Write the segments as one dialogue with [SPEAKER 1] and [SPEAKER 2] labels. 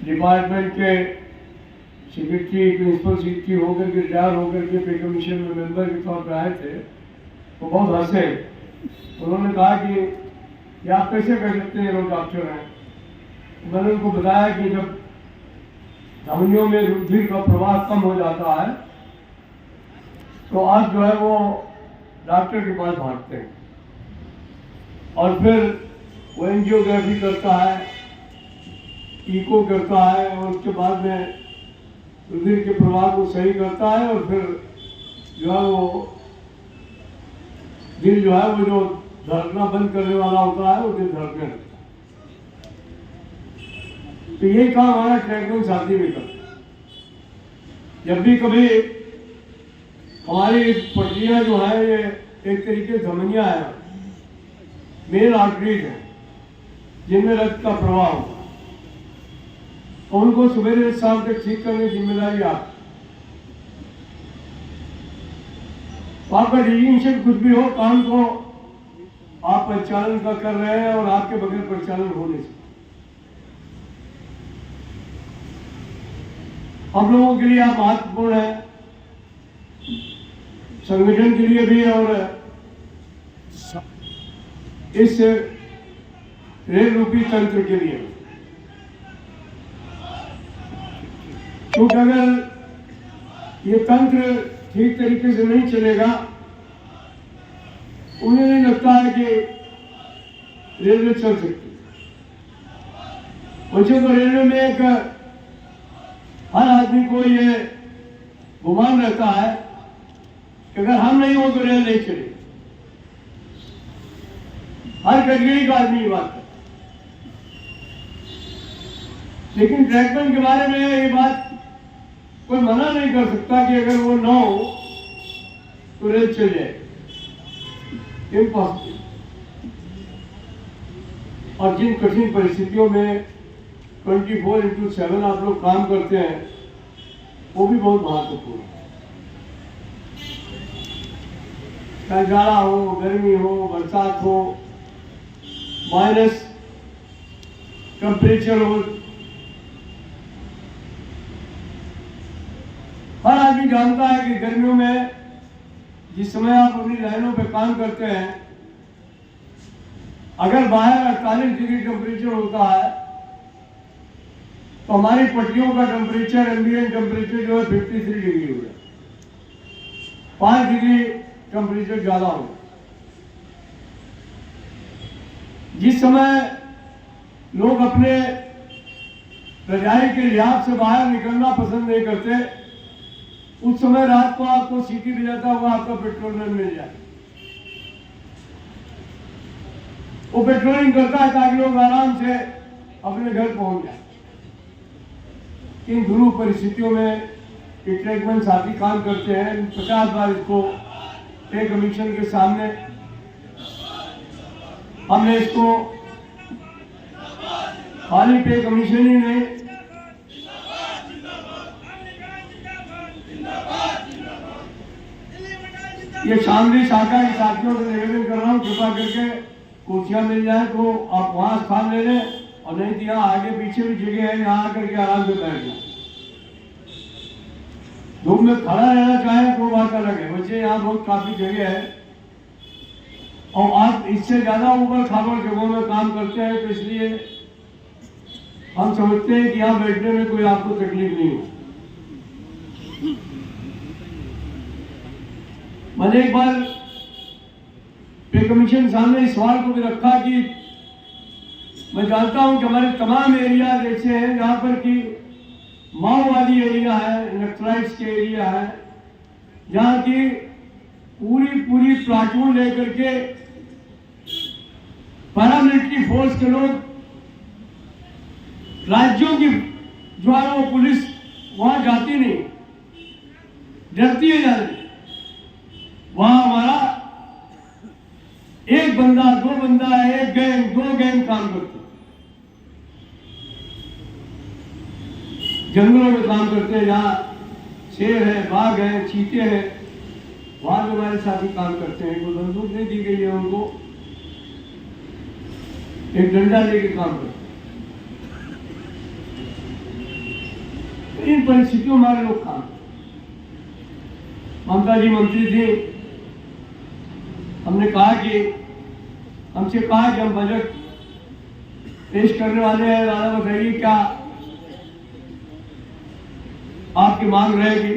[SPEAKER 1] Department के secretary principal secretary होकर के रिटायर होकर के पे कमीशन में मेंबर के तौर पर आए थे, तो बहुत हंसे। उन्होंने कहा कि आप कैसे कर सकते हैं, लोग डॉक्टर हैं। मैंने उनको बताया कि जब धमनियों में रुधिर का प्रवाह कम हो जाता है तो आप जो है वो डॉक्टर के पास भागते हैं और फिर वो एंजियोग्राफी करता है, इको करता है और उसके बाद में रुधिर के प्रवाह को सही करता है और फिर जो है वो दिल जो है वो जो धड़कना बंद करने वाला होता है वो दिल धड़कने लगता है। तो यही काम हमारा ट्रीटमेंट साथी भी करता है। जब भी कभी हमारी पटरियां जो है ये एक तरीके धमनियां हैं, मेन आर्टरीज हैं जिनमें रक्त का प्रवाह होता है, उनको सुबह से शाम तक ठीक करने की जिम्मेदारी आपकी। तो आपका डिजिग्नेशन कुछ भी हो, काम को आप परिचालन का कर रहे हैं और आपके बगैर परिचालन हो नहीं सकता। हम लोगों के लिए आप महत्वपूर्ण है, संगठन के लिए भी और इस रेल रूपी तंत्र के लिए। क्योंकि अगर ये तंत्र ठीक तरीके से नहीं चलेगा, उन्हें नहीं लगता है कि रेलवे चल सकती। बच्चों को रेलवे में एक हर आदमी को ये गुमान रहता है कि अगर हम नहीं हो तो रेल नहीं चलेगी। हर कैटेगरी का आदमी ये बात है। लेकिन ट्रैकमैन के बारे में ये बात कोई मना नहीं कर सकता कि अगर वो ना हो तो रेल चल जाए, इम्पॉसिबल। और जिन कठिन परिस्थितियों में 24/7 आप लोग काम करते हैं वो भी बहुत महत्वपूर्ण है। चाहे जाड़ा हो, गर्मी हो, बरसात हो, माइनस टेम्परेचर हो, हर आदमी जानता है कि गर्मियों में जिस समय आप अपनी लाइनों पे काम करते हैं, अगर बाहर 48 डिग्री टेम्परेचर होता है तो हमारी पटरियों का टेम्परेचर, एम्बिएंट टेम्परेचर जो है 53 डिग्री हो गया, 5 डिग्री टेम्परेचर ज्यादा हो। जिस समय लोग अपने रजाई के लिहाज से बाहर निकलना पसंद नहीं करते, उस समय रात को आपको सीटी बजाता हुआ आपका पेट्रोलिंग मिल जाए। वो पेट्रोलिंग करता है ताकि लोग आराम से अपने घर पहुंच जाए। इन दुरूह परिस्थितियों में ट्रीटमेंट साथी काम करते हैं। 50 बार इसको पे कमीशन के सामने हमने इसको खाली पे कमीशन ही नहीं, ये शामली शाखा के साथियों से निवेदन कर रहा हूँ, कृपा करके कुर्सियां मिल जाए तो आप वहां स्थान ले लें, और नहीं तो यहाँ आगे पीछे भी जगह है, यहाँ आकर के आराम से बैठ जाए। धूप में खड़ा रहना चाहे तो बात अलग है, बच्चे यहाँ बहुत काफी जगह है और आप इससे ज्यादा ऊपर खाबड़ जगहों में काम करते हैं, तो इसलिए हम समझते हैं कि यहाँ बैठने में कोई आपको तकलीफ नहीं हो। मैंने एक बार पे कमीशन सामने इस सवाल को भी रखा कि मैं जानता हूं कि हमारे तमाम एरिया ऐसे हैं जहां पर कि माओवादी एरिया है, नक्सलाइट्स के एरिया है, जहां की पूरी प्लाटून लेकर के पैरामिलिट्री फोर्स के लोग, राज्यों की जो है वो पुलिस वहां जाती नहीं, डरती है जाने। वहां हमारा एक बंदा, दो बंदा, एक गैंग, दो गैंग काम करते, जंगलों में काम करते हैं, जहां शेर है, बाघ है, चीते हैं, वहां जो हमारे साथी काम करते हैं। कोई बंदूक नहीं दी गई है उनको, एक डंडा लेके काम करते हैं। इन परिस्थितियों में हमारे लोग काम। ममता जी मंत्री थी, हमने कहा कि हमसे कहा कि हम बजट पेश करने वाले हैं, दादा बताइए क्या आपकी मांग रहेगी।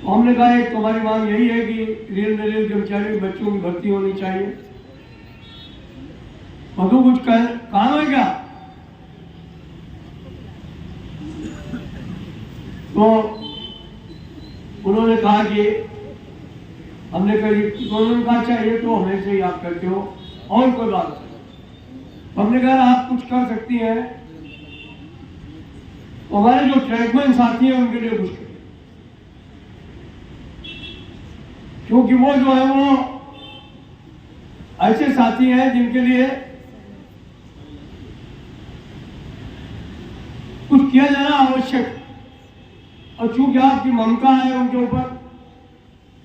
[SPEAKER 1] हमने कहा एक तुम्हारी मांग यही है कि रेल कर्मचारी बच्चों की भर्ती होनी चाहिए। मधु कुछ काम है क्या? तो उन्होंने कहा कि हमने कहा चाहिए तो हमें से ही आप करते हो और कोई बात नहीं। हमने कहा आप कुछ कर सकती हैं तो हमारे जो ट्रैकमैन साथी हैं उनके लिए कुछ करें, क्योंकि वो जो है वो ऐसे साथी हैं जिनके लिए कुछ किया जाना आवश्यक, और चूंकि आपकी ममता है उनके ऊपर,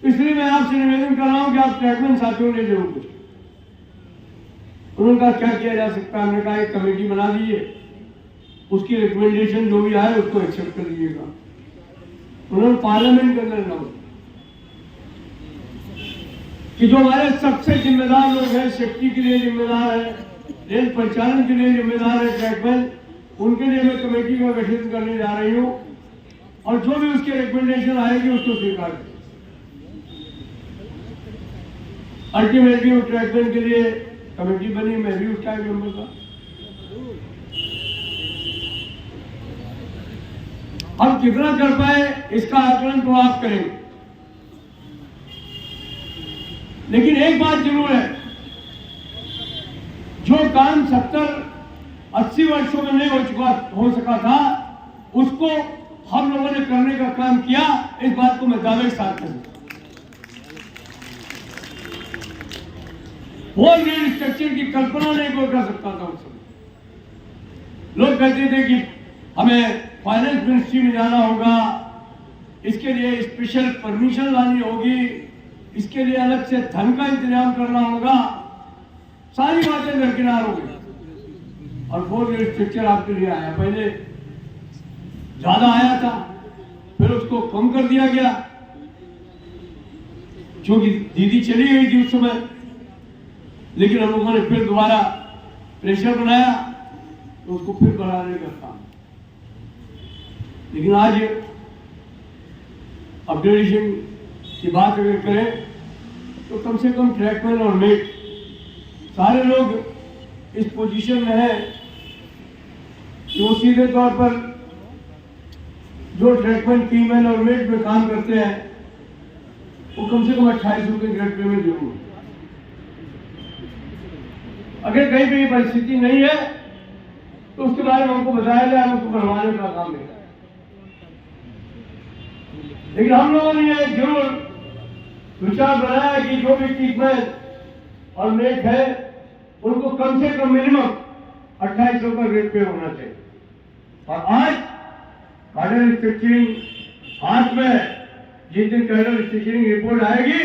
[SPEAKER 1] इसलिए मैं आपसे निवेदन कर रहा हूं कि आप ट्रैकमैन साथियों ने जरूर कुछ। उन्होंने कहा क्या किया जा सकता है। हमने कहा एक कमेटी बना दीजिए, उसकी रिकमेंडेशन जो भी आए उसको एक्सेप्ट कर लीजिएगा। उन्होंने पार्लियामेंट के अंदर ना कि जो हमारे सबसे जिम्मेदार लोग हैं, सेफ्टी के लिए जिम्मेदार है, रेल परिचालन के लिए जिम्मेदार है ट्रैकमैन, उनके लिए मैं कमेटी का गठन करने जा रही हूँ और जो भी उसकी रिकमेंडेशन आएगी उसको स्वीकार करें। अल्टीमेटली वो ट्रैकमैन के लिए कमेटी बनी, मैं भी उस टाइम मेंबर था। हम कितना कर पाए इसका आकलन तो आप करेंगे, लेकिन एक बात जरूर है, जो काम 70-80 वर्षों में नहीं हो सका था उसको हम लोगों ने करने का काम किया। इस बात को मैं दावे के साथ कहूं। होल रेल स्ट्रक्चर की कल्पना नहीं कोई कर सकता था उस समय। लोग कहते थे कि हमें फाइनेंस मिनिस्ट्री में जाना होगा, इसके लिए स्पेशल परमिशन लानी होगी, इसके लिए अलग से धन का इंतजाम करना होगा। सारी बातें दरकिनार हो गई और फोर रेल स्ट्रक्चर आपके लिए आया। पहले ज्यादा आया था, फिर उसको कम कर दिया गया, क्योंकि दीदी चली गई थी उस समय। लेकिन हम लोगों ने फिर दोबारा प्रेशर बनाया तो उसको फिर बढ़ाने का काम। लेकिन आज अपग्रेडेशन की बात अगर करें तो कम से कम ट्रैकमैन और मेट सारे लोग इस पोजीशन में है कि वो सीधे तौर पर जो ट्रैकमैन, टीमैन और मेट में काम करते हैं वो कम से कम 28 रुपये ग्रेड पेमेंट जरूर है। अगर कहीं पे परिस्थिति नहीं है तो उसके बारे में हमको बताया जाए, हम उसको बढ़वाने का काम है। लेकिन हम लोगों ने यह जरूर विचार बनाया कि जो भी टीमैन और मेट है उनको कम से कम मिनिमम 2800 का ग्रेड पे होना चाहिए। और आज कैडर स्ट्रक्चरिंग हाथ में, जिस दिन कैडर स्ट्रक्चरिंग रिपोर्ट आएगी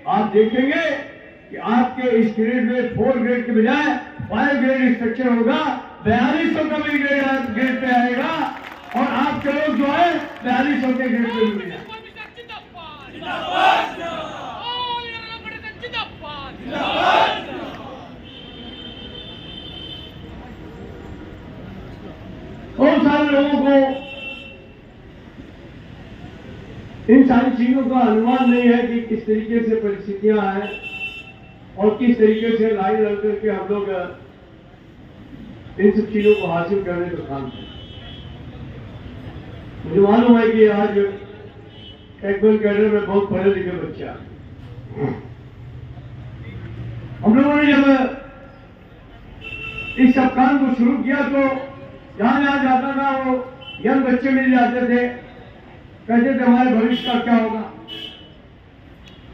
[SPEAKER 1] आप देखेंगे कि आपके इस ग्रेड में 4 ग्रेड के बजाय 5 ग्रेड स्ट्रक्चर होगा, 4200 का भी ग्रेड पे आएगा और आपके लोग जो है 4200 के ग्रेड पे मिलेगा। बहुत सारे लोगों को इन सारी चीजों का अनुमान नहीं है कि किस तरीके से परिस्थितियां हैं और किस तरीके से लाइन लग करके हम लोग इन सब चीजों को हासिल करने का काम करें। मुझे मालूम है कि आज ट्रैकमैन कैडर में बहुत पढ़े लिखे बच्चे हैं। हम लोगों ने जब इस सब काम को शुरू किया तो जहां जहां जाता था वो यंग बच्चे मिल जाते थे, कहते थे हमारे भविष्य का क्या होगा।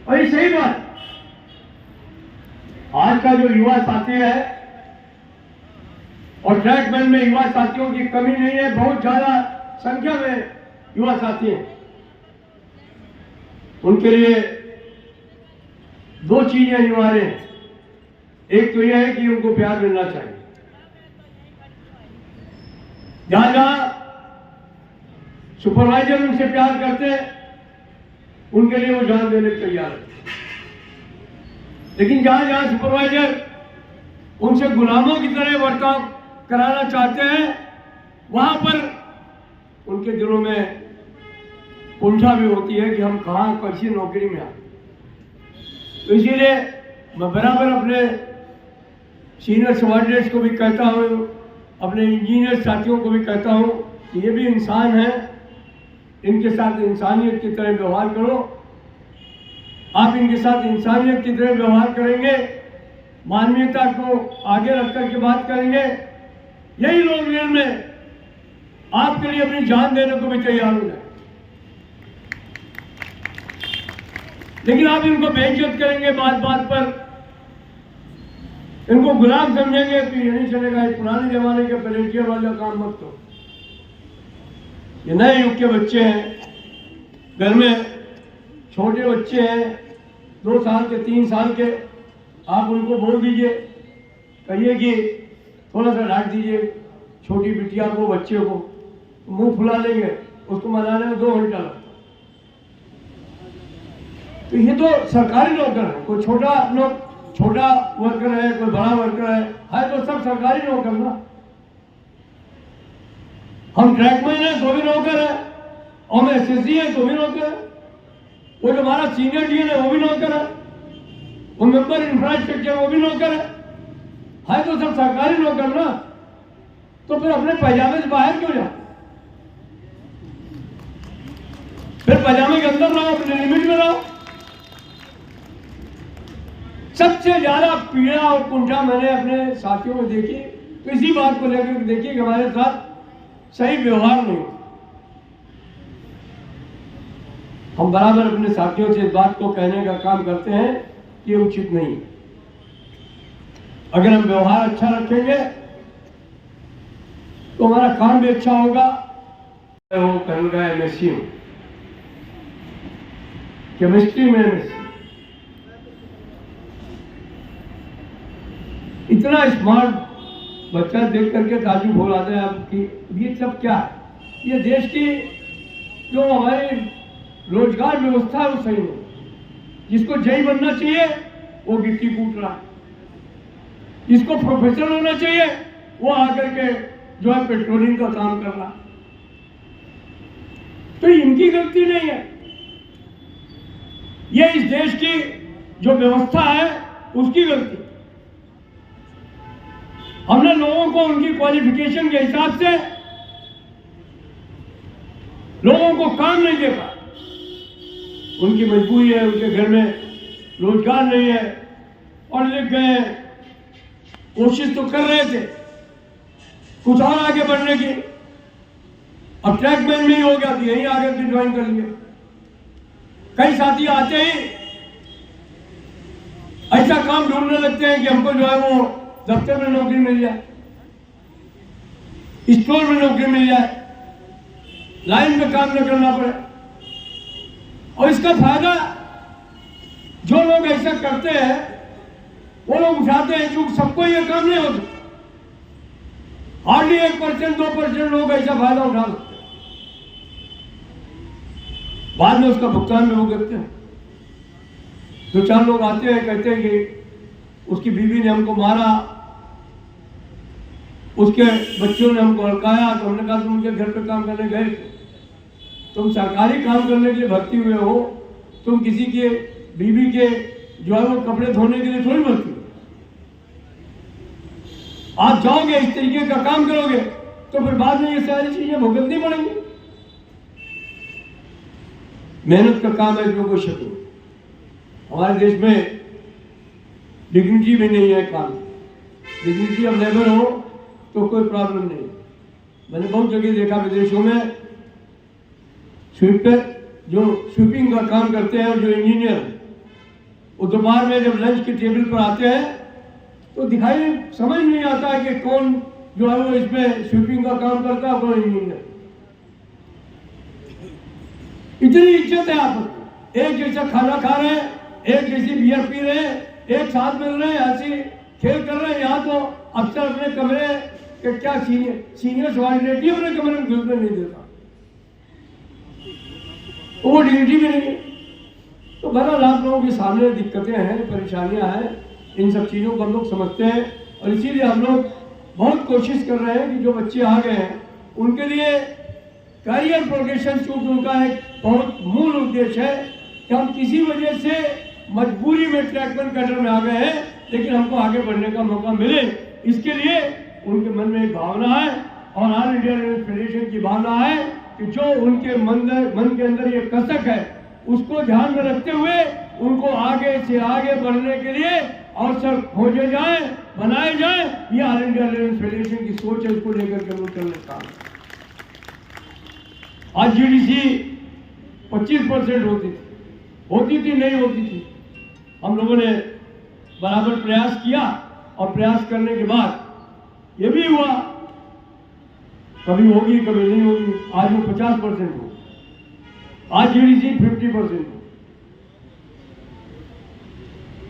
[SPEAKER 1] और ये सही बात, आज का जो युवा साथी है और ट्रैकमैन में युवा साथियों की कमी नहीं है, बहुत ज्यादा संख्या में युवा साथी हैं। उनके लिए 2 चीजें अनिवार्य हैं। एक तो यह है कि उनको प्यार मिलना चाहिए। जहां जहां सुपरवाइजर उनसे प्यार करते हैं, उनके लिए वो जान देने को तैयार है। लेकिन जहां जहां सुपरवाइजर उनसे गुलामों की तरह बर्ताव कराना चाहते हैं, वहां पर उनके दिलों में उलझा भी होती है कि हम कहां कैसी नौकरी में आए। तो इसीलिए मैं बराबर अपने सीनियर सबॉर्डिनेट्स को भी कहता हूं, अपने इंजीनियर साथियों को भी कहता हूं कि ये भी इंसान है, इनके साथ इंसानियत की तरह व्यवहार करो। आप इनके साथ इंसानियत की तरह व्यवहार करेंगे, मानवीयता को आगे रख करके बात करेंगे, यही लोग रियल में आपके लिए अपनी जान देने को भी तैयार हो जाए। लेकिन आप इनको बेइज्जत करेंगे, बात बात पर इनको गुलाम समझेंगे कि ये नहीं चलेगा, ये पुराने जमाने के पलेटियर वाला काम मत करो। ये नए युग के बच्चे हैं, घर में छोटे बच्चे हैं, 2 साल के 3 साल के, आप उनको बोल दीजिए, कहिए कि थोड़ा सा डांट दीजिए छोटी बिटिया को, बच्चे को, मुंह फुला लेंगे, उसको मनाने में 2 घंटा लगता। तो ये तो सरकारी नौकर है, कोई छोटा वर्कर है, कोई बड़ा वर्कर है तो सब सरकारी नौकर ना। हम ट्रैकमैन है तो भी नौकर है, और हम एसएससी है तो भी नौकर है, वो जो हमारा सीनियर डीएन है वो भी नौकर है, वो मेंबर इंफ्रास्ट्रक्चर वो भी नौकर है तो सब सरकारी नौकर ना। तो फिर अपने पैजामे से बाहर क्यों जाए? फिर पैजामे के अंदर रहो, अपने लिमिट में रहो। सबसे ज्यादा पीड़ा और कुंठा मैंने अपने साथियों में देखी तो इसी बात को लेकर देखिए कि हमारे साथ सही व्यवहार नहीं होता। हम बराबर अपने साथियों से इस बात को कहने का काम करते हैं कि ये उचित नहीं। अगर हम व्यवहार अच्छा रखेंगे तो हमारा काम भी अच्छा होगा। वो कहने का एमएससी हूं, केमिस्ट्री में एमएससी। इतना स्मार्ट बच्चा देख करके ताजुब हो जाता है आपकी, ये सब क्या है? ये देश की जो हमारी रोजगार व्यवस्था है वो सही नहीं। जिसको जय बनना चाहिए वो गिट्टी कूट रहा है, जिसको प्रोफेसर होना चाहिए वो आकर के जो है पेट्रोलिंग का काम कर रहा। तो इनकी गलती नहीं है, ये इस देश की जो व्यवस्था है उसकी गलती। हमने लोगों को उनकी क्वालिफिकेशन के हिसाब से लोगों को काम नहीं दे पाया। उनकी मजबूरी है, उनके घर में रोजगार नहीं है, और लिख गए, कोशिश तो कर रहे थे कुछ और आगे बढ़ने की। अब ट्रैकमैन में ही हो गया, यही आगे की ज्वाइन कर लिए। कई साथी आते ही ऐसा काम ढूंढने लगते हैं कि हमको जो है वो दफ्तर में नौकरी मिल जाए, स्टोर में नौकरी मिल जाए, लाइन में काम न करना पड़े। और इसका फायदा जो लोग ऐसा करते हैं वो लोग उठाते हैं, क्योंकि सबको ये काम नहीं होता। हार्डली 1% 2% लोग ऐसा फायदा उठा सकते हैं, बाद में उसका भुगतान भी वो करते हैं। 2-4 लोग आते हैं, कहते हैं कि उसकी बीवी ने हमको मारा, उसके बच्चों ने हमको हड़काया। तो हमने कहा तुम उनके घर पे काम करने गए थे, तुम सरकारी काम करने के लिए भर्ती हुए हो, तुम किसी के बीवी के जो है वो कपड़े धोने के लिए थोड़ी भर्ती हो। आप जाओगे इस तरीके का काम करोगे तो फिर बाद में ये सारी चीजें भुगतनी पड़ेंगी। मेहनत का काम है, जो कोई शक नहीं। हमारे देश में डिग्निटी भी नहीं है काम। डिग्निटी ऑफ लेबर हो तो कोई प्रॉब्लम नहीं। मैंने बहुत जगह देखा विदेशों में स्वीपर जो स्वीपिंग का काम करते हैं, और जो इंजीनियर वो दोपहर में जब लंच के टेबल पर आते हैं तो दिखाई समझ नहीं आता है कि कौन जो है वो इसमें स्वीपिंग का काम करता है, कौन इंजीनियर। इतनी इज्जत है आपस में, एक जैसा खाना खा रहे हैं, एक जैसी बियर पी रहे हैं, एक साथ मिल रहे हैं, ऐसी खेल कर रहे हैं। यहाँ तो अक्सर अपने कमरे के क्या सीनियर सबॉर्डिनेट ही अपने कमरे में घुसने नहीं देता। तो वो डिग्निटी भी नहीं है। तो बहरहाल आप लोगों के सामने दिक्कतें हैं, परेशानियां हैं, इन सब चीज़ों को हम लोग समझते हैं और इसीलिए हम लोग बहुत कोशिश कर रहे हैं कि जो बच्चे आ गए हैं उनके लिए करियर प्रोग्रेशन, चूँकि उनका एक बहुत मूल उद्देश्य है कि हम किसी वजह से मजबूरी में ट्रैकमैन कैडर में आ गए हैं, लेकिन हमको आगे बढ़ने का मौका मिले, इसके लिए उनके मन में एक भावना है और ऑल इंडिया रेलवे फेडरेशन की भावना है कि जो उनके मन के अंदर ये कसक है उसको ध्यान में रखते हुए उनको आगे से आगे बढ़ने के लिए अवसर खोजे जाए, बनाए जाए। ये ऑल इंडिया रेलवे फेडरेशन की सोच है, इसको लेकर के लोग चलने का। आज जीडीसी 25% होती थी, नहीं होती थी। हम लोगों ने बराबर प्रयास किया और प्रयास करने के बाद ये भी हुआ, कभी होगी कभी नहीं होगी। आज वो 50% हो, आज जीडीसी 50% हो।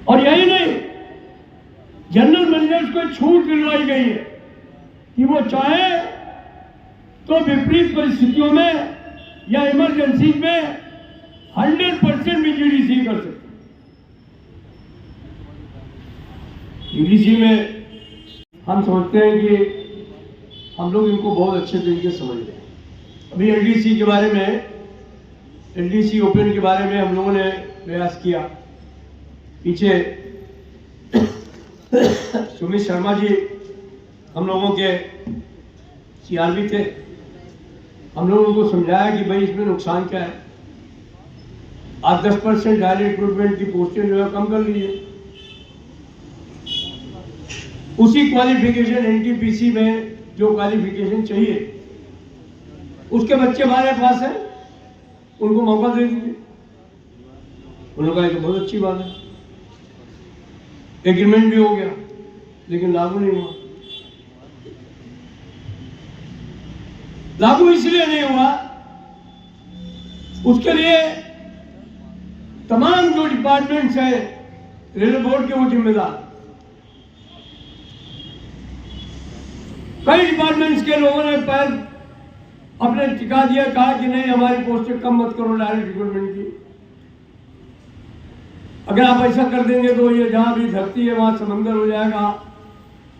[SPEAKER 1] और यही नहीं, जनरल मैनेजर्स को छूट दिलवाई गई है कि वो चाहे तो विपरीत परिस्थितियों में या इमरजेंसी में 100% भी जीडीसी कर सकते। जीडीसी में हम समझते हैं कि हम लोग इनको बहुत अच्छे तरीके से समझ रहे हैं। अभी एलडीसी के बारे में, एलडीसी ओपन के बारे में हम लोगों ने प्रयास किया। पीछे सुमित शर्मा जी हम लोगों के सीआरबी थे, हम लोगों को समझाया कि भाई इसमें नुकसान क्या है, आप 10% डायरेक्ट रिक्रूटमेंट की पोस्टें जो है कम कर लीजिए, उसी क्वालिफिकेशन एनटीपीसी में जो क्वालिफिकेशन चाहिए उसके बच्चे हमारे पास हैं, उनको मौका दे दीजिए। उन्होंने कहा कि बहुत अच्छी बात है, एग्रीमेंट भी हो गया लेकिन लागू नहीं हुआ। लागू इसलिए नहीं हुआ, उसके लिए तमाम जो डिपार्टमेंट्स हैं रेलवे बोर्ड के वो जिम्मेदार, कई डिपार्टमेंट्स के लोगों ने पैर अपने टिका दिया, कहा कि नहीं हमारी पोस्टें कम मत करो डायरेक्ट रिक्रूटमेंट की। अगर आप ऐसा कर देंगे तो ये जहां भी धरती है वहां समंदर हो जाएगा,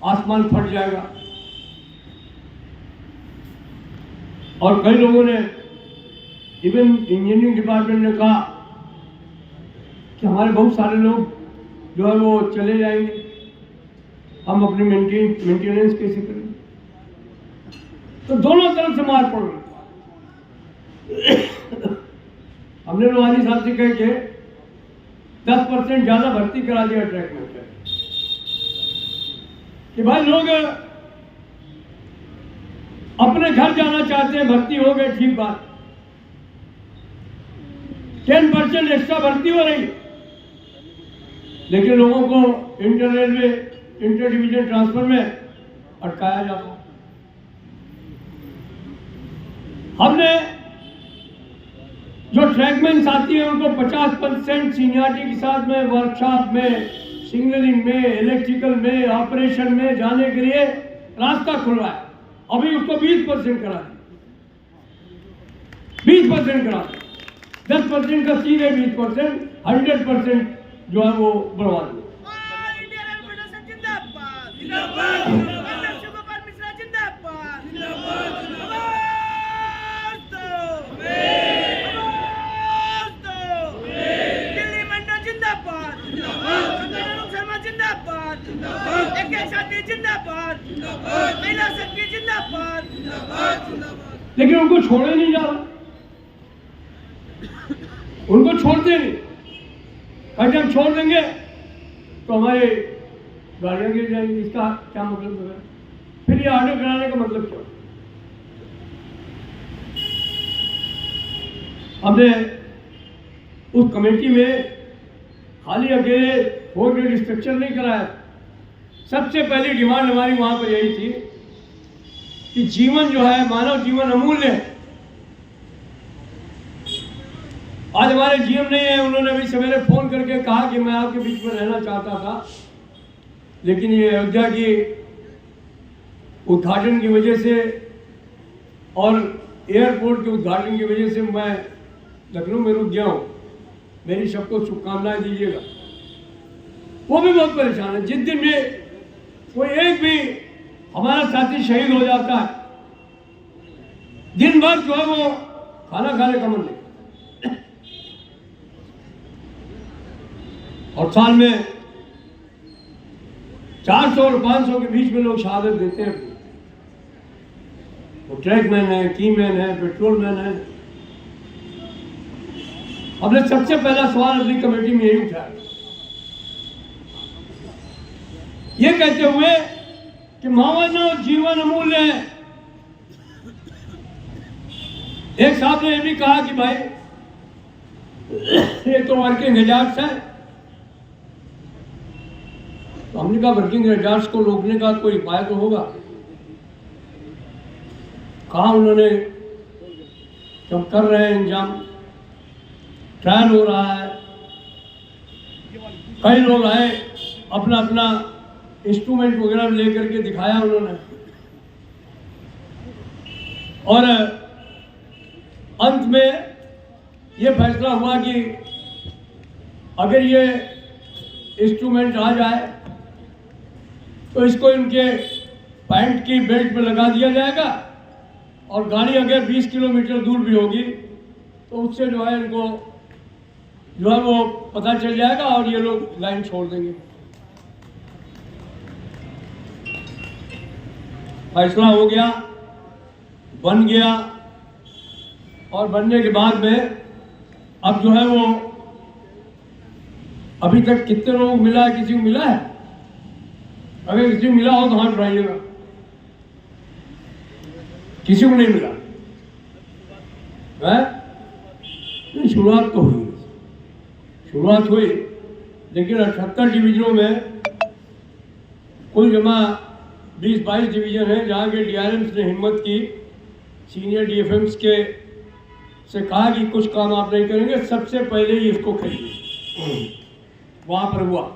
[SPEAKER 1] आसमान फट जाएगा। और कई लोगों ने, इवन इंजीनियरिंग डिपार्टमेंट ने कहा कि हमारे बहुत सारे लोग जो है वो चले जाएंगे, हम अपनी मेंटेनेंस कैसे करेंगे। तो दोनों तरफ से मार पड़ रही। हमने लोहानी साहब से कह के 10% ज्यादा भर्ती करा दिया ट्रैक में कि भाई लोग अपने घर जाना चाहते हैं, भर्ती हो गए ठीक बात, 10% एक्स्ट्रा भर्ती हो रही, लेकिन लोगों को inter railway inter division transfer में अटकाया जाता। हमने जो ट्रैकमैन साथी है उनको 50% सीनियरिटी के साथ में वर्कशॉप में, सिग्नलिंग में, इलेक्ट्रिकल में, ऑपरेशन में जाने के लिए रास्ता खुलवा है। अभी उसको 20% करा दिया, 20% करा दिया, 10% का सीधे 20%, 100% जो है वो बढ़वा दिया। लेकिन उनको छोड़े नहीं जा रहा, उनको छोड़ते नहीं। अगर हम छोड़ देंगे तो हमारे गाड़ियां गिर जाएंगी, इसका क्या मतलब है? फिर ये ऑर्डर कराने का मतलब क्या? हमने उस कमेटी में खाली अकेले 4 ग्रेड स्ट्रक्चर नहीं कराया। सबसे पहली डिमांड हमारी वहां पर यही थी कि जीवन जो है, मानव जीवन अमूल्य है। आज हमारे जीएम नहीं है, उन्होंने अभी सवेरे फोन करके कहा कि मैं आपके बीच में रहना चाहता था, लेकिन ये अयोध्या की उद्घाटन की वजह से और एयरपोर्ट के उद्घाटन की वजह से मैं लखनऊ में रुक गया हूँ, मेरी सबको शुभकामनाएं दीजिएगा। वो भी बहुत परेशान है। जिस दिन भी कोई एक भी हमारा साथी शहीद हो जाता है, दिन भर जो है वो खाना खाने का मन नहीं, और साल में 400 और 500 के बीच में लोग शहादत देते हैं। वो ट्रैकमैन है, कीमैन है, पेट्रोलमैन है। हमने सबसे पहला सवाल अपनी कमेटी में यही उठाया, ये कहते हुए कि मानव जीवन अमूल्य है। एक साहब ने यह भी कहा कि भाई ये तो वर्किंग एजार्ट्स है। तो हमने कहा वर्किंग एजार्ट्स को रोकने का कोई उपाय तो होगा। कहा उन्होंने हम कर रहे हैं इंतजाम, ट्रायल हो रहा है। कई लोग आए, अपना अपना इंस्ट्रूमेंट वगैरह लेकर के दिखाया उन्होंने, और अंत में ये फैसला हुआ कि अगर ये इंस्ट्रूमेंट आ जाए तो इसको इनके पैंट की बेल्ट पे लगा दिया जाएगा, और गाड़ी अगर 20 किलोमीटर दूर भी होगी तो उससे जो है इनको जो है वो पता चल जाएगा और ये लोग लाइन छोड़ देंगे। फैसला हो गया, बन गया, और बनने के बाद में अब जो है वो अभी तक कितने लोगों को मिला है? किसी को मिला है? अगर किसी को मिला हो तो हाथ उठाइएगा। किसी को नहीं मिला है? नहीं, शुरुआत तो हुई, शुरुआत हुई, लेकिन 78 डिवीजनों में कुल जमा 20-22 डिवीजन है जहाँ के डीआरएम्स ने हिम्मत की, सीनियर डीएफएम्स के से कहा कि कुछ काम आप नहीं करेंगे, सबसे पहले ही इसको खरीदिए। वहाँ पर हुआ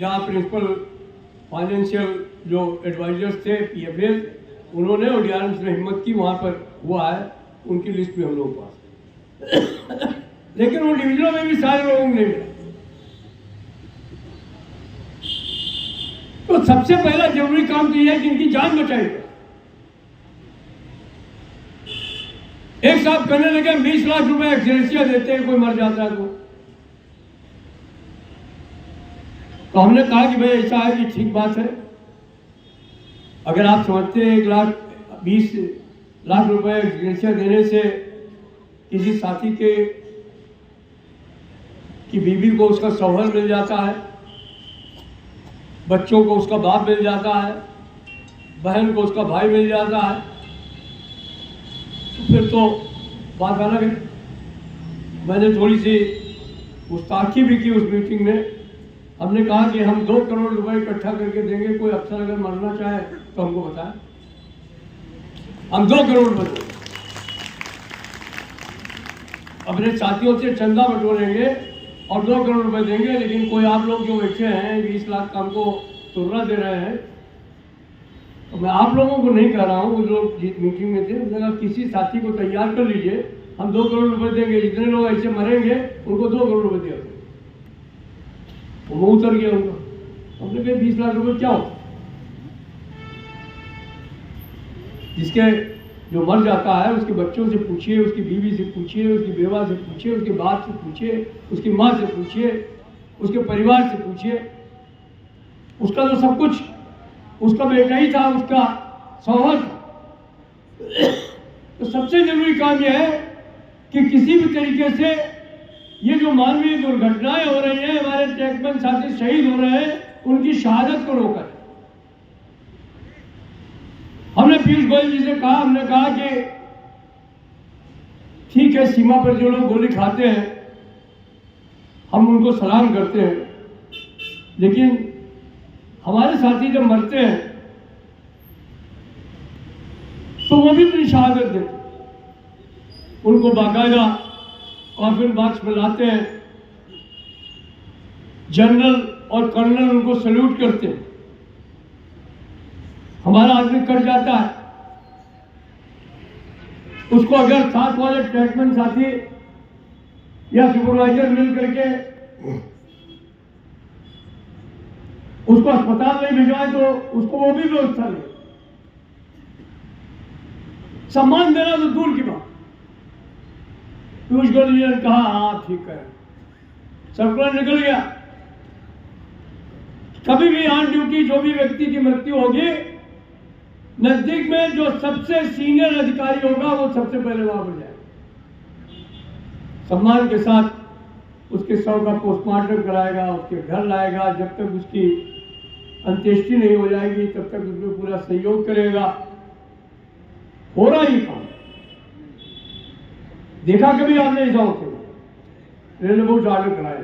[SPEAKER 1] जहाँ प्रिंसिपल फाइनेंशियल जो एडवाइजर्स थे पीएफएस, उन्होंने और डीआरएम्स ने हिम्मत की, वहाँ पर हुआ है, उनकी लिस्ट में हम लोगों के पास। लेकिन वो डिवीजनों में भी सारे लोगों को नहीं मिला। तो सबसे पहला जरूरी काम तो यह है कि इनकी जान बचाई। एक साहब कहने लगे 20 लाख रुपए एक्सग्रेशिया देते हैं कोई मर जाता है तो हमने कहा कि भाई ऐसा है कि ठीक बात है, अगर आप समझते हैं 1,20 लाख रुपए एक्सग्रेशिया देने से किसी साथी के की बीवी को उसका शौहर मिल जाता है, बच्चों को उसका बाप मिल जाता है, बहन को उसका भाई मिल जाता है, तो फिर तो बात अलग है। मैंने थोड़ी सी गुस्ताखी भी की उस मीटिंग में। हमने कहा कि हम 2 करोड़ रुपए इकट्ठा करके देंगे, कोई अफसर अगर मरना चाहे तो हमको बताएं, हम 2 करोड़ रुपए देंगे, अपने साथियों से चंदा बटोरेंगे और 2 करोड़ रुपए देंगे। लेकिन कोई आप लोग जो बैठे हैं 20 लाख का हमको तुर्रा दे रहे हैं, तो मैं आप लोगों को नहीं कह रहा हूँ, वो लोग जिस मीटिंग में थे उन्होंने कहा किसी साथी को तैयार कर लीजिए, हम 2 करोड़ रुपए देंगे, जितने लोग ऐसे मरेंगे उनको 2 करोड़ रुपए दिया। वो उतर गया उनका। हमने कहा 20 लाख रुपए क्या हो? जिसके जो मर जाता है उसके बच्चों से पूछिए, उसकी बीवी से पूछिए, उसकी बेवा से पूछिए, उसके बाप से पूछिए, उसकी माँ से पूछिए, उसके परिवार से पूछिए। उसका तो सब कुछ उसका बेटा ही था, उसका शौहर था। तो सबसे जरूरी काम यह है कि किसी भी तरीके से ये जो मानवीय दुर्घटनाएं हो रही हैं, हमारे ट्रैकमैन साथी शहीद हो रहे हैं, उनकी शहादत को रोका। हमने पीयूष गोयल जी से कहा, हमने कहा कि ठीक है, सीमा पर जो लोग गोली खाते हैं हम उनको सलाम करते हैं, लेकिन हमारे साथी जब मरते हैं तो वो भी अपनी शहादत देते, उनको बाकायदा कॉफिन बॉक्स में लाते हैं, जनरल और कर्नल उनको सल्यूट करते हैं। हमारा आदमी कट जाता है, उसको अगर साथ वाले ट्रैकमैन साथी या सुपरवाइजर मिल करके उसको अस्पताल नहीं भिजवाए तो उसको वो भी व्यवस्था नहीं। सम्मान देना तो दूर की बात। पीयूष गोयल जी ने कहा हाँ ठीक है, सर्कुलर निकल गया। कभी भी ऑन ड्यूटी जो भी व्यक्ति की मृत्यु होगी, नजदीक में जो सबसे सीनियर अधिकारी होगा वो सबसे पहले वहां पर जाए, सम्मान के साथ उसके शव का पोस्टमार्टम कराएगा, उसके घर लाएगा। जब तक उसकी अंत्येष्टि नहीं हो जाएगी तब तक उसमें पूरा सहयोग करेगा। हो रहा ही काम। देखा कभी आपने ऐसा होते रेलवे बोर्ड ऑर्डर कराए।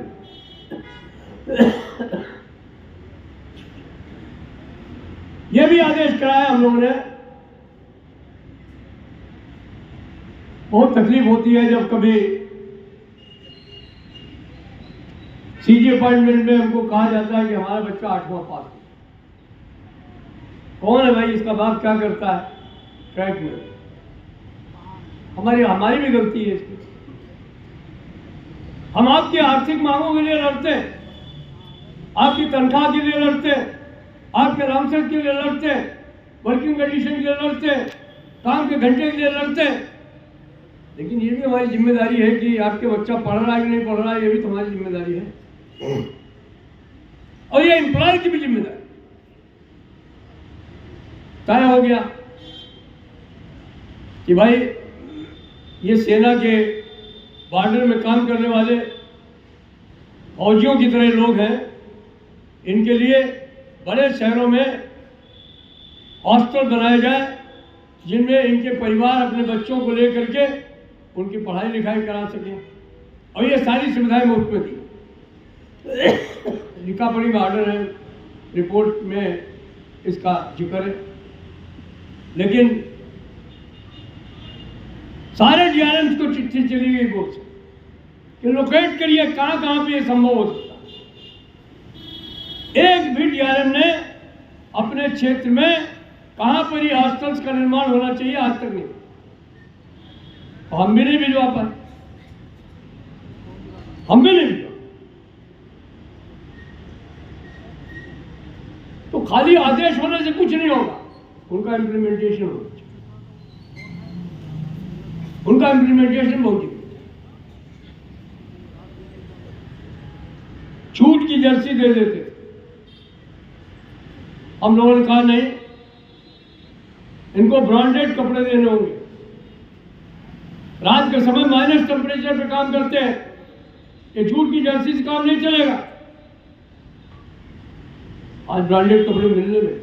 [SPEAKER 1] यह भी आदेश कराया हम लोगों ने। बहुत तकलीफ होती है जब कभी सीजी अपॉइंटमेंट में हमको कहा जाता है कि हमारा बच्चा 8वां पास है। कौन है भाई, इसका बाप क्या करता है ट्रैक में? हमारी भी गलती है इसमें। हम आपकी आर्थिक मांगों के लिए लड़ते हैं, आपकी तनख्वाह के लिए लड़ते हैं, आपके लाइसेंस के लिए लड़ते हैं, वर्किंग कंडीशन के लिए लड़ते हैं, काम के घंटे के लिए लड़ते हैं। लेकिन ये भी हमारी जिम्मेदारी है कि आपके बच्चा पढ़ रहा है कि नहीं पढ़ रहा है, ये भी तुम्हारी जिम्मेदारी है और ये एम्प्लॉयर की भी जिम्मेदारी। तय हो गया कि भाई ये सेना के बॉर्डर में काम करने वाले फौजियों की तरह लोग हैं, इनके लिए बड़े शहरों में हॉस्टल बनाए जाए जिनमें इनके परिवार अपने बच्चों को लेकर के उनकी पढ़ाई लिखाई करा सकें और ये सारी सुविधाएं मुफ्त में दी। लिखा पढ़ी में ऑर्डर है, रिपोर्ट में इसका जिक्र है। लेकिन सारे डीआरएम्स को चिट्ठी चली गई बोर्ड से कि लोकेट करिए कहां कहां पे ये संभव हो सकता है। एक भी डीआरएम ने अपने क्षेत्र में कहां पर ये हॉस्टल्स का निर्माण होना चाहिए आज तक नहीं, हम भी नहीं भिजवा पाए, हम भी नहीं भिजवा। तो खाली आदेश होने से कुछ नहीं होगा, उनका इम्प्लीमेंटेशन होना चाहिए। उनका इम्प्लीमेंटेशन बहुत जरूरी है। छूट की जर्सी दे देते, हम लोगों ने कहा नहीं, इनको ब्रांडेड कपड़े देने होंगे। रात के समय माइनस टेम्परेचर पे काम करते हैं, ये छूट की जर्सी से काम नहीं चलेगा। आज ब्रांडेड कपड़े मिलने में,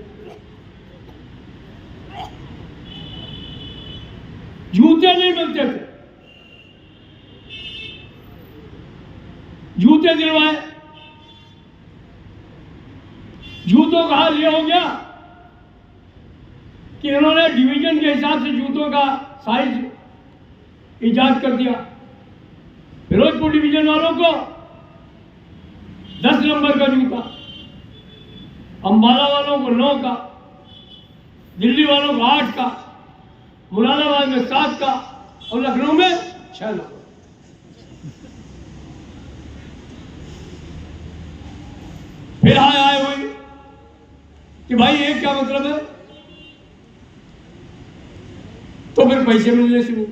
[SPEAKER 1] जूते नहीं मिलते थे, जूते दिलवाए। जूतों का हाल यह हो गया कि इन्होंने डिवीजन के हिसाब से जूतों का साइज इजाद कर दिया। फिरोजपुर डिवीजन वालों को 10 नंबर का जूता, अंबाला वालों को 9 का, दिल्ली वालों को 8 का, मुरादाबाद में 7 का और लखनऊ में 6 नंबर। फिर आए हुई कि भाई ये क्या मतलब है, तो फिर पैसे मिलने शुरू।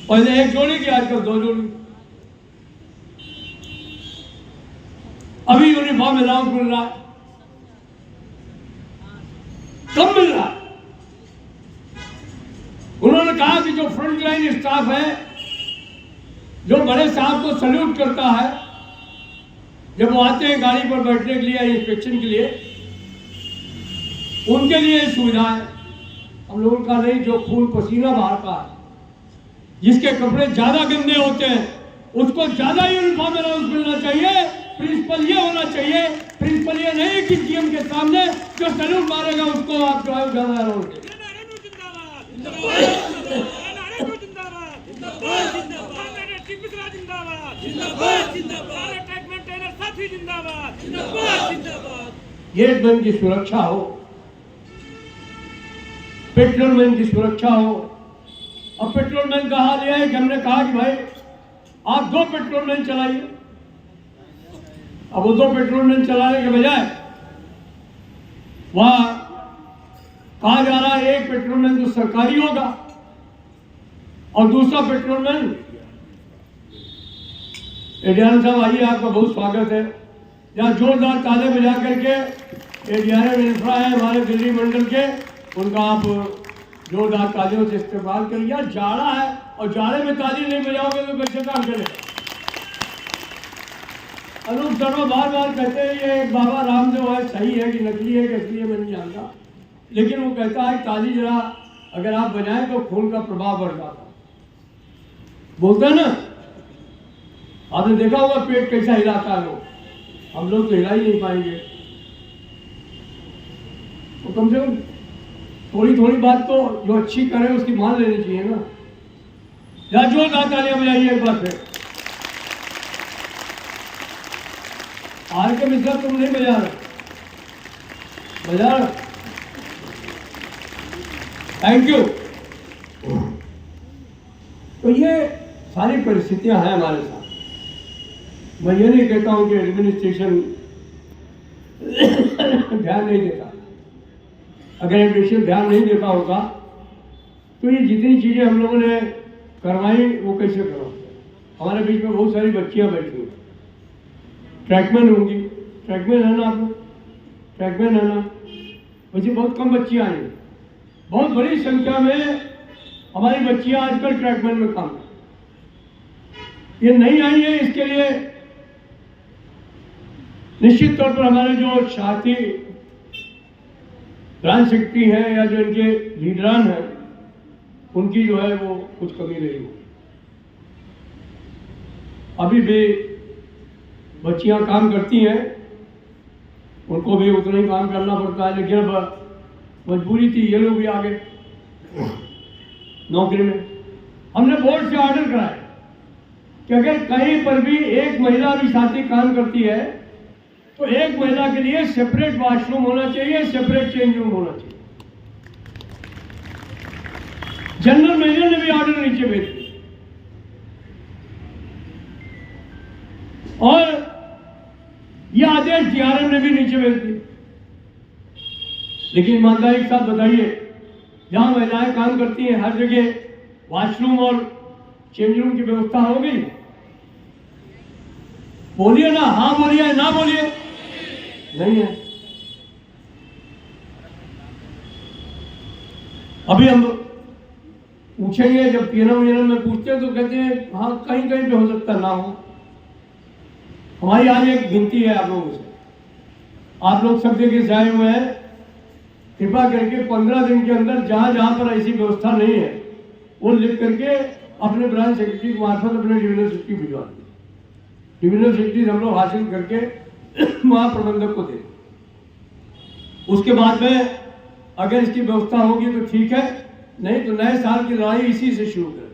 [SPEAKER 1] पहले 1 जोड़ी की, आजकल 2 जोड़ी। अभी यूनिफॉर्म अलाउंस मिल रहा है, कब मिल रहा है? उन्होंने कहा कि जो फ्रंट लाइन स्टाफ है, जो बड़े साहब को सल्यूट करता है जब वो आते हैं गाड़ी पर बैठने के लिए, इंस्पेक्शन के लिए, उनके लिए सुविधा है। हम लोगों का नहीं, जो खून पसीना बहाता है, जिसके कपड़े ज्यादा गंदे होते हैं, उसको ज्यादा यूनिफॉर्म अलाउंस मिलना चाहिए। प्रिंसिपल ये होना चाहिए, प्रिंसिपल ये नहीं कि जीएम के सामने जो सैल्यूट मारेगा उसको आप जो है ज्यादा अलाउंस दें। गेटमैन की सुरक्षा हो, पेट्रोलमैन की सुरक्षा हो। और पेट्रोलमैन का हाल यह है कि हमने कहा कि भाई आप 2 पेट्रोल लाइन चलाइए। अब वो 2 पेट्रोल लाइन चलाने के बजाय वहां कहा जा रहा है 1 पेट्रोल लाइन तो सरकारी होगा और दूसरा पेट्रोल लाइन। एडीआरएम साहब आइए, आपका बहुत स्वागत है। यहाँ जोरदार ताले बजा करके एडीआरएम इंफ्रा है हमारे दिल्ली मंडल के, उनका आप जोरदार तालियों से इस्तेमाल करिए। यार जाड़ा है और जाड़े में ताली नहीं बजाओगे तो कैसे काम करेगा। अनूप शर्मा बार बार कहते हैं ये बाबा रामदेव है, सही है कि नकली है कि असली है मैं नहीं जानता, लेकिन वो कहता है ताली जरा अगर आप बजाएं तो खून का प्रभाव बढ़ जाता है। बोलते हैं ना, आपने देखा होगा पेट कैसा हिलाता है लोग, हम लोग तो हिला ही नहीं पाएंगे। तो कम से कम थोड़ी थोड़ी बात तो जो अच्छी करे उसकी मान लेनी चाहिए ना। या जोरदार तालियां बजाइए एक बार फिर। आर के मिश्रा तुम नहीं बजा रहे, बजा रहे। Thank you. तो ये सारी परिस्थितियां हैं हमारे साथ। मैं ये नहीं कहता हूं कि एडमिनिस्ट्रेशन ध्यान नहीं देता। अगर एडमिनिस्ट्रेशन ध्यान नहीं देता होगा तो ये जितनी चीजें हम लोगों ने करवाई वो कैसे करवाते। हमारे बीच में बहुत सारी बच्चियां बैठी हुई, ट्रैकमैन होंगी, ट्रैकमैन है ना आप लोग, ट्रैकमैन है ना, वैसे बहुत कम बच्चियां आई, बहुत बड़ी संख्या में हमारी बच्चियां आजकल ट्रैकमैन में काम करती। ये नहीं आई है, इसके लिए निश्चित तौर पर हमारे जो साथी ब्रांच सेक्रेटरी हैं या जो इनके लीडरान हैं उनकी जो है वो कुछ कमी रही हो। अभी भी बच्चियां काम करती हैं, उनको भी उतना ही काम करना पड़ता है, लेकिन अब मजबूरी थी, ये लोग भी आ गए नौकरी में। हमने बोर्ड से ऑर्डर कराया कि अगर कहीं पर भी एक महिला भी साथी काम करती है तो एक महिला के लिए सेपरेट वॉशरूम होना चाहिए, सेपरेट चेंज रूम होना चाहिए। जनरल मैनेजर ने भी ऑर्डर नीचे भेज दिया और यह आदेश डीआरएम ने भी नीचे भेज दिया। लेकिन ईमानदारी के साथ बताइए, जहां महिलाएं काम करती हैं हर जगह वॉशरूम और चेंज रूम की व्यवस्था हो गई? बोलिए ना, हाँ बोलिए, ना बोलिए, नहीं है। अभी हम पूछेंगे, जब पीएनएम में पूछते हैं तो कहते हैं हाँ कहीं कहीं पे हो सकता ना हो। हमारी आज एक विनती है आप लोगों से, आप लोग सब जगह से आए हुए हैं, कृपा करके 15 दिन के अंदर जहां जहां पर ऐसी व्यवस्था नहीं है वो लिख करके अपने ब्रांच सेक्रेटरी के मार्फत अपने डिविजनल सेक्रेटरी भिजवा दें। डिविजनल सेक्रेटरी हम लोग हासिल करके महाप्रबंधक को दें। उसके बाद में अगर इसकी व्यवस्था होगी तो ठीक है, नहीं तो नए साल की लड़ाई इसी से शुरू करें।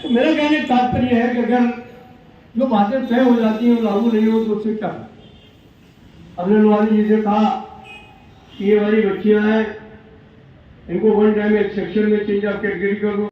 [SPEAKER 1] मेरा कहने का तात्पर्य है कि अगर जो बातें तय हो जाती हैं लागू नहीं हो तो उससे क्या। हमने नवानी जी से कहा कि ये वाली बच्चियां हैं, इनको वन टाइम एक सेक्शन में चेंज ऑफ कैटेगरी कर दो।